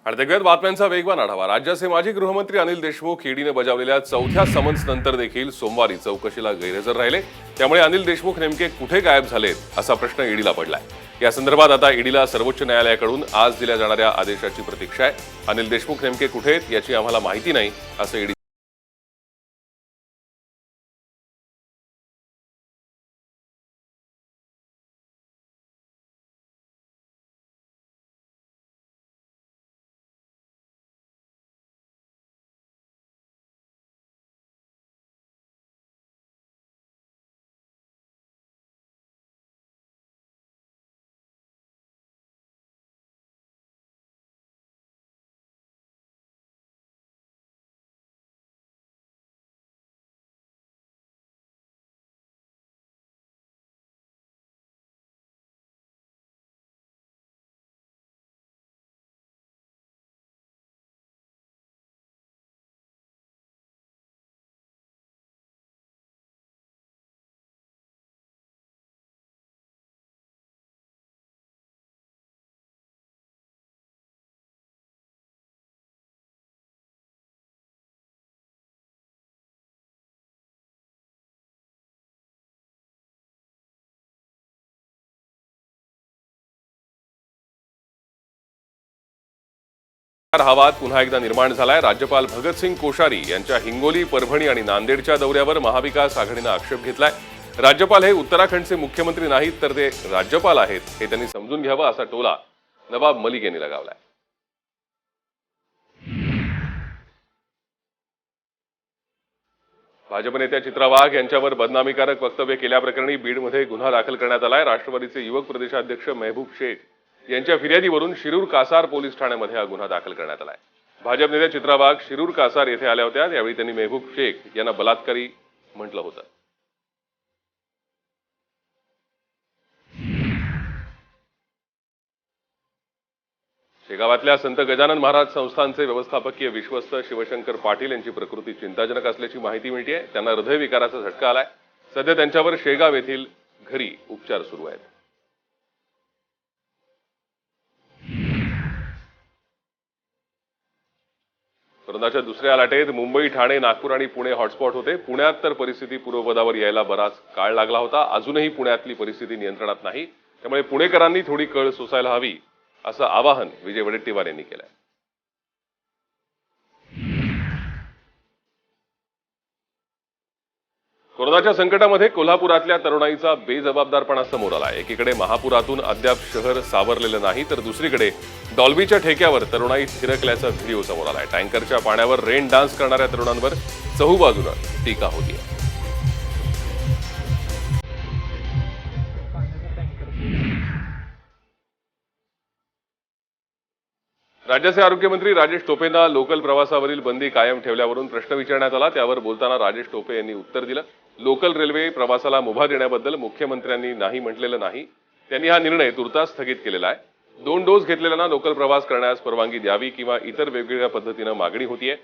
आणि त्यात बातम्यांचा वेगवान आढावा। राज्याचे माजी गृहमंत्री अनिल देशमुख ईडीने बजावलेल्या चौथ्या समन्स नंतर देखील सोमवारी चौकशीला गैरहजर राहिले। त्यामुळे अनिल देशमुख नेमके कुठे गायब झालेत असा प्रश्न ईडीला पडलाय। या संदर्भात आता ईडीला सर्वोच्च न्यायालयाकडून आज दिल्या जाणाऱ्या आदेशाची प्रतीक्षा आहे। अनिल देशमुख नेमके कुठे आहेत याची आम्हाला माहिती नाही असं ईडी हा वाद पुन्हा एकदा निर्माण झालाय। राज्यपाल भगतसिंग कोश्यारी यांच्या हिंगोली, परभणी आणि नांदेडच्या दौऱ्यावर महाविकास आघाडीने आक्षेप घेतलाय। राज्यपाल हे उत्तराखंडचे मुख्यमंत्री नाहीत तर ते राज्यपाल आहेत हे त्यांनी समजून घ्यावं असा टोला नवाब मलिक यांनी लगावलाय। भाजप नेत्या चित्रा वाघ यांच्यावर बदनामीकारक वक्तव्य केल्याप्रकरणी बीडमध्ये गुन्हा दाखल करण्यात आलाय। राष्ट्रवादीचे युवक प्रदेशाध्यक्ष महबूब शेख यांच्या फिर्यादीवरून शिरूर कासार पोलीस ठाण्यामध्ये हा गुन्हा दाखल करण्यात आलाय। भाजप नेत्या चित्रा वाघ शिरूर कासार येथे आल्या होत्या। त्यावेळी त्यांनी महबूब शेख यांना बलात्कारी म्हटलं होतं। शेगावातल्या संत गजानन महाराज संस्थानचे व्यवस्थापकीय विश्वस्त शिवशंकर पाटील यांची प्रकृती चिंताजनक असल्याची माहिती मिळते। त्यांना हृदयविकाराचा झटका आलाय। सध्या त्यांच्यावर शेगाव येथील घरी उपचार सुरू आहेत। कोरोनाच्या दुसऱ्या लाटेत मुंबई, ठाणे, नागपूर आणि पुणे हॉटस्पॉट होते। पुण्यात तर परिस्थिती पूर्वपदावर यायला बराच काळ लागला होता। अजूनही पुण्यातली परिस्थिती नियंत्रणात नाही। त्यामुळे पुणेकरांनी थोडी कळ सोसायला हवी असं आवाहन विजय वडेट्टीवार यांनी केलंय। कोरोनाच्या संकटामध्ये कोल्हापुरातल्या तरुणाईचा बेजबाबदारपणा समोर आला। एकीकडे महापुरातून अद्याप शहर सावरलेलं नाही तर दुसरीकडे डॉल्बीच्या ठेक्यावर तरुणाई थिरकल्याचा व्हिडिओ समोर आलाय। टँकरच्या पाण्यावर रेन डान्स करणाऱ्या तरुणांवर चहूबाजूनं टीका होतीये। राज्याचे आरोग्यमंत्री राजेश टोपेंना लोकल प्रवासावरील बंदी कायम ठेवल्यावरून प्रश्न विचारण्यात आला। त्यावर बोलताना राजेश टोपे यांनी उत्तर दिलं। लोकल रेल्वे प्रवासाला मुभा देण्याबद्दल मुख्यमंत्र्यांनी नाही म्हटलेलं नाही। त्यांनी हा निर्णय तुर्तास स्थगित केलेला आहे। 2 डोस घेतलेल्यांना लोकल प्रवास करण्यास परवानगी द्यावी किंवा इतर वेगवेगळ्या पद्धतीनं मागणी होतीये।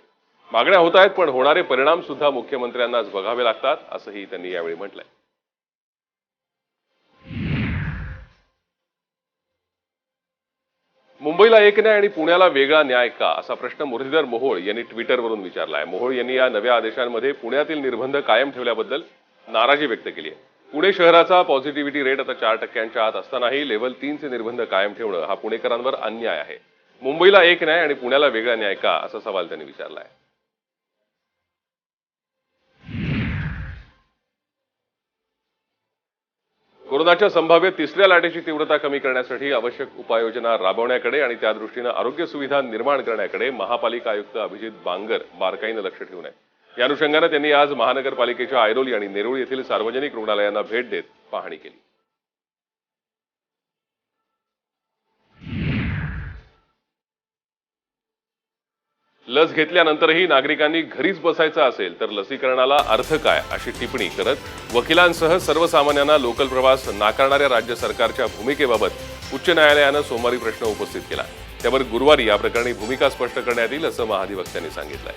मागण्या होत आहेत पण होणारे परिणाम सुद्धा मुख्यमंत्र्यांनाच बघावे लागतात असंही त्यांनी यावेळी म्हटलंय। मुंबईला एक न्याय आणि पुण्याला वेगळा न्याय का असा प्रश्न मुरलीधर मोहोळ यांनी ट्विटरवरून विचारलाय। मोहोळ यांनी या नव्या आदेशांमध्ये पुण्यातील निर्बंध कायम ठेवल्याबद्दल नाराजी व्यक्त केली आहे। पुणे शहराचा पॉझिटिव्हिटी रेट आता 4% आत असतानाही लेव्हल 3 चे निर्बंध कायम ठेवणं हा पुणेकरांवर अन्याय आहे। मुंबईला एक न्याय आणि पुण्याला वेगळा न्याय का असा सवाल त्यांनी विचारलाय। कोरोनाच्या संभाव्य तिसऱ्या लाटेची तीव्रता कमी करण्यासाठी आवश्यक उपाययोजना राबवण्याकडे आणि त्या दृष्टीने आरोग्य सुविधा निर्माण करण्याकडे महापालिका आयुक्त अभिजित बांगर बारकाईने लक्ष ठेवून आहे। या अनुषंगाने त्यांनी आज महानगरपालिकेच्या ऐरोली आणि नेरूळ येथील सार्वजनिक रुग्णालयांना भेट देत पाहणी केली। लस घेतल्यानंतरही नागरिकांनी घरीच बसायचं असेल तर लसीकरणाला अर्थ काय अशी टिप्पणी करत वकिलांसह सर्वसामान्यांना लोकल प्रवास नाकारणाऱ्या राज्य सरकारच्या भूमिकेबाबत उच्च न्यायालयानं सोमवारी प्रश्न उपस्थित केला। त्यावर गुरुवारी या प्रकरणी भूमिका स्पष्ट करण्यात येईल असं महाधिवक्त्यांनी सांगितलंय।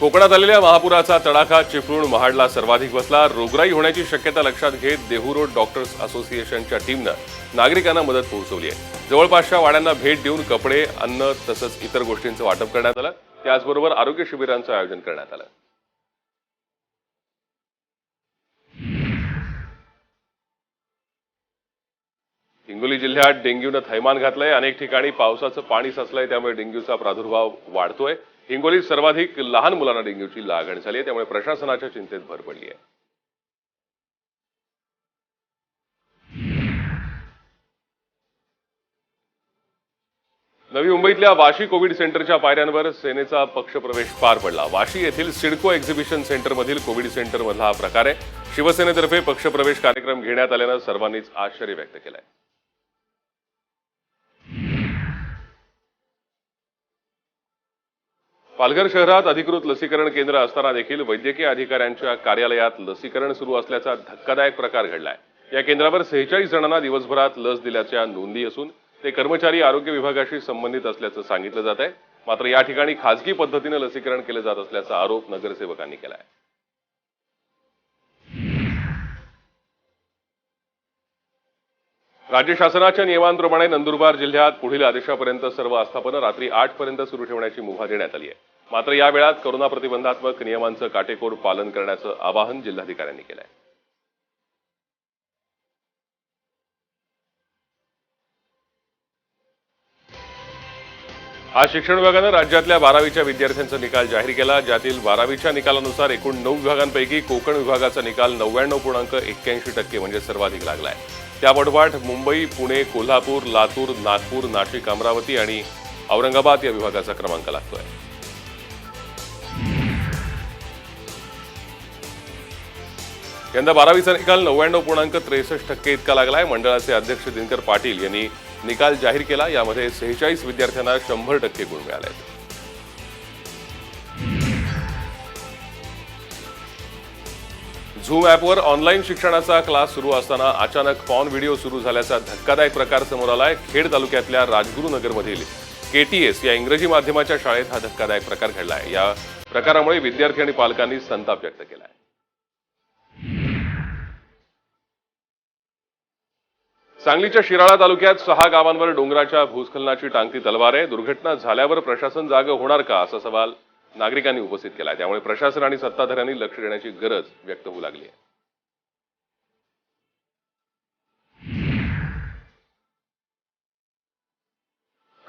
कोकणात आलेल्या महापुराचा तडाखा चिपळूण महाडला सर्वाधिक बसला। रोगराई होण्याची शक्यता लक्षात घेत देहू रोड डॉक्टर्स असोसिएशनच्या टीमनं नागरिकांना मदत पोहोचवली आहे। जवळपासच्या वाड्यांना भेट देऊन कपडे, अन्न तसंच इतर गोष्टींचं वाटप करण्यात आलं। त्याचबरोबर आरोग्य शिबिरांचं आयोजन करण्यात आलं। हिंगोली जिल्ह्यात डेंग्यूनं थैमान घातलंय। अनेक ठिकाणी पावसाचं पाणी साचलंय, त्यामुळे डेंग्यूचा प्रादुर्भाव वाढतोय। हिंगोलीत सर्वाधिक लहान मुलांना डेंग्यूची लागण झाली आहे, त्यामुळे प्रशासनाच्या चिंतेत भर पडली आहे। नवी मुंबईतल्या वाशी कोविड सेंटरच्या पायऱ्यांवर सेनेचा पक्षप्रवेश पार पडला। वाशी येथील सिडको एक्झिबिशन सेंटरमधील कोविड सेंटरमधला हा प्रकार आहे। शिवसेनेतर्फे पक्षप्रवेश कार्यक्रम घेण्यात आल्यानं सर्वांनीच आश्चर्य व्यक्त केलंय। पालघर शहरात अधिकृत लसीकरण केंद्र असताना देखील वैद्यकीय अधिकाऱ्यांच्या कार्यालयात लसीकरण सुरू असल्याचा धक्कादायक प्रकार घडलाय। या केंद्रावर 46 जणांना दिवसभरात लस दिल्याच्या नोंदी असून ते कर्मचारी आरोग्य विभागाशी संबंधित असल्याचं सांगितलं जात आहे। मात्र या ठिकाणी खासगी पद्धतीने लसीकरण केले जात असल्याचा आरोप नगरसेवकांनी केलाय। राज्य शासनाच्या नियमांप्रमाणे नंदुरबार जिल्ह्यात पुढील आदेशापर्यंत सर्व आस्थापनं रात्री 8 पर्यंत सुरू ठेवण्याची मुभा देण्यात आली आहे। मात्र या वेळात कोरोना प्रतिबंधात्मक नियमांचं काटेकोर पालन करण्याचं आवाहन जिल्हाधिकाऱ्यांनी केलं आहे। आज शिक्षण विभागानं राज्यातल्या 12वीच्या विद्यार्थ्यांचा निकाल जाहीर केला। ज्यातील 12वीच्या निकालानुसार एकूण 9 विभागांपैकी कोकण विभागाचा निकाल 99.81% म्हणजे सर्वाधिक लागलाय। त्यापाठोपाठ मुंबई, पुणे, कोल्हापूर, लातूर, नागपूर, नाशिक, अमरावती आणि औरंगाबाद या विभागाचा क्रमांक लागतोय। यंदा 12वीचा निकाल 99.63% इतका लागलाय। मंडळाचे अध्यक्ष दिनकर पाटील यांनी निकाल जाहीर केला। यामध्ये 46 विद्यार्थ्यांना 100% गुण मिळाले। झूम ॲपवर ऑनलाईन शिक्षणाचा क्लास सुरू असताना अचानक पॉर्न व्हिडिओ सुरू झाल्याचा धक्कादायक प्रकार समोर आलाय। खेड तालुक्यातल्या राजगुरुनगरमधील KTS या इंग्रजी माध्यमाच्या शाळेत हा धक्कादायक प्रकार घडलाय। या प्रकारामुळे विद्यार्थी आणि पालकांनी संताप व्यक्त केलाय। सांगलीच्या शिराळा तालुक्यात 6 गावांवर डोंगराच्या भूस्खलनाची टांगती तलवार आहे। दुर्घटना झाल्यावर प्रशासन जागे होणार का असा सवाल नागरिकांनी उपस्थित केलाय। त्यामुळे प्रशासन आणि सत्ताधाऱ्यांनी लक्ष देण्याची गरज व्यक्त होऊ लागली आहे।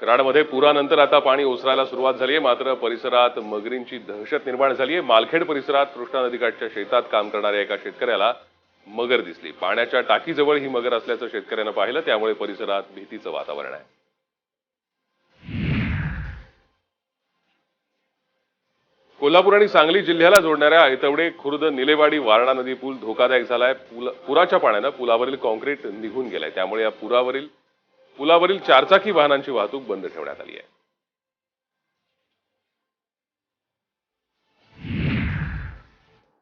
कराडमध्ये पुरानंतर आता पाणी ओसरायला सुरुवात झाली आहे। मात्र परिसरात मगरींची दहशत निर्माण झाली आहे। मालखेड परिसरात कृष्णा नदीकाठच्या शेतात काम करणाऱ्या एका शेतकऱ्याला मगर दिसली। पाण्याच्या टाकीजवळ ही मगर असल्याचं शेतकऱ्यानं पाहिलं, त्यामुळे परिसरात भीतीचं वातावरण आहे। कोल्हापूर आणि सांगली जिल्ह्याला जोडणाऱ्या ऐतवडे खुर्द निलेवाडी वारणा नदी पूल धोकादायक झालाय। पुराच्या पाण्यानं पुलावरील कॉन्क्रीट निघून गेलंय, त्यामुळे या पुलावरील चारचाकी वाहनांची वाहतूक बंद ठेवण्यात आली आहे।